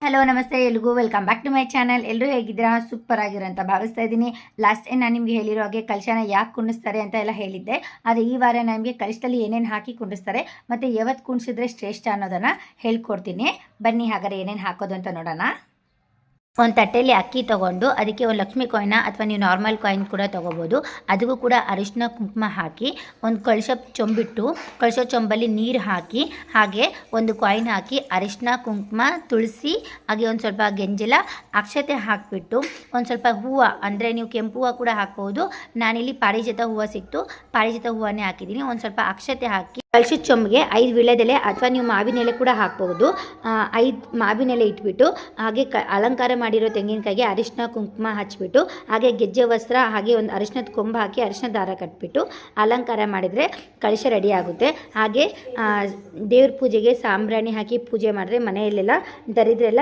Hello ನಮಸ್ತೆ ಎಲ್ರಿಗೂ welcome back to my channel. ಎಲ್ಲರೂ ಹೇಗಿದ್ದೀರಾ? ಸೂಪರ್ ಆಗಿರೋ ಅಂತ ಭಾವಿಸ್ತಾ ಇದ್ದೀನಿ. ಲಾಸ್ಟ್ ಟೈಮ್ ನಾನು ನಿಮಗೆ ಹೇಳಿರೋ ಹಾಗೆ ಕಲಶನ ಯಾಕೆ ಕುಂಡಿಸ್ತಾರೆ ಅಂತ ಎಲ್ಲ ಹೇಳಿದ್ದೆ. ಆದರೆ ಈ ವಾರ ನಮಗೆ ಕಲಶದಲ್ಲಿ ಏನೇನು ಹಾಕಿ ಕುಂಡಿಸ್ತಾರೆ ಮತ್ತು ಯಾವತ್ತು ಕುಣಿಸಿದ್ರೆ ಶ್ರೇಷ್ಠ ಅನ್ನೋದನ್ನು ಹೇಳ್ಕೊಡ್ತೀನಿ. ಬನ್ನಿ ಹಾಗಾದ್ರೆ ಏನೇನು ಹಾಕೋದು ಅಂತ ನೋಡೋಣ. ಒಂದು ತಟ್ಟೆಯಲ್ಲಿ ಅಕ್ಕಿ ತೊಗೊಂಡು ಅದಕ್ಕೆ ಒಂದು ಲಕ್ಷ್ಮಿ ಕಾಯಿನ ಅಥವಾ ನೀವು ನಾರ್ಮಲ್ ಕಾಯಿನ್ ಕೂಡ ತೊಗೋಬೋದು. ಅದಕ್ಕೂ ಕೂಡ ಅರಿಶಿನ ಕುಂಕುಮ ಹಾಕಿ ಒಂದು ಕಳಶ ಚೊಂಬಿಟ್ಟು ಕಳಶ ಚೊಂಬಲ್ಲಿ ನೀರು ಹಾಕಿ ಹಾಗೆ ಒಂದು ಕಾಯಿನ್ ಹಾಕಿ ಅರಿಶಿನ ಕುಂಕುಮ ತುಳಸಿ ಹಾಗೆ ಒಂದು ಸ್ವಲ್ಪ ಗೆಂಜಲ ಅಕ್ಷತೆ ಹಾಕಿಬಿಟ್ಟು ಒಂದು ಸ್ವಲ್ಪ ಹೂವು ಅಂದರೆ ನೀವು ಕೆಂಪು ಹೂವು ಕೂಡ ಹಾಕ್ಬೋದು. ನಾನಿಲ್ಲಿ ಪಾರಿಜಾತ ಹೂವು ಸಿಕ್ತು, ಪಾರಿಜಾತ ಹೂವನ್ನೇ ಹಾಕಿದ್ದೀನಿ. ಒಂದು ಸ್ವಲ್ಪ ಅಕ್ಷತೆ ಹಾಕಿ ಕಳಶದ ಚೊಂಬಿಗೆ 5 ವೀಳ್ಯದೆಲೆ ಅಥವಾ ನೀವು ಮಾವಿನ ಎಲೆ ಕೂಡ ಹಾಕ್ಬೋದು. 5 ಮಾವಿನ ಎಲೆ ಇಟ್ಬಿಟ್ಟು ಹಾಗೆ ಅಲಂಕಾರ ಮಾಡಿರೋ ತೆಂಗಿನಕಾಯಿಗೆ ಅರಿಶಿನ ಕುಂಕುಮ ಹಚ್ಬಿಟ್ಟು ಹಾಗೆ ಗೆಜ್ಜೆ ವಸ್ತ್ರ ಹಾಗೆ ಒಂದು ಅರಿಶಿನದ ಕೊಂಬು ಹಾಕಿ ಅರಿಶಿನ ದಾರ ಕಟ್ಬಿಟ್ಟು ಅಲಂಕಾರ ಮಾಡಿದರೆ ಕಳಶ ರೆಡಿ ಆಗುತ್ತೆ. ಹಾಗೆ ದೇವ್ರ ಪೂಜೆಗೆ ಸಾಂಬ್ರಾಣಿ ಹಾಕಿ ಪೂಜೆ ಮಾಡಿದ್ರೆ ಮನೆಯಲ್ಲೆಲ್ಲ ದರಿದ್ರೆಲ್ಲ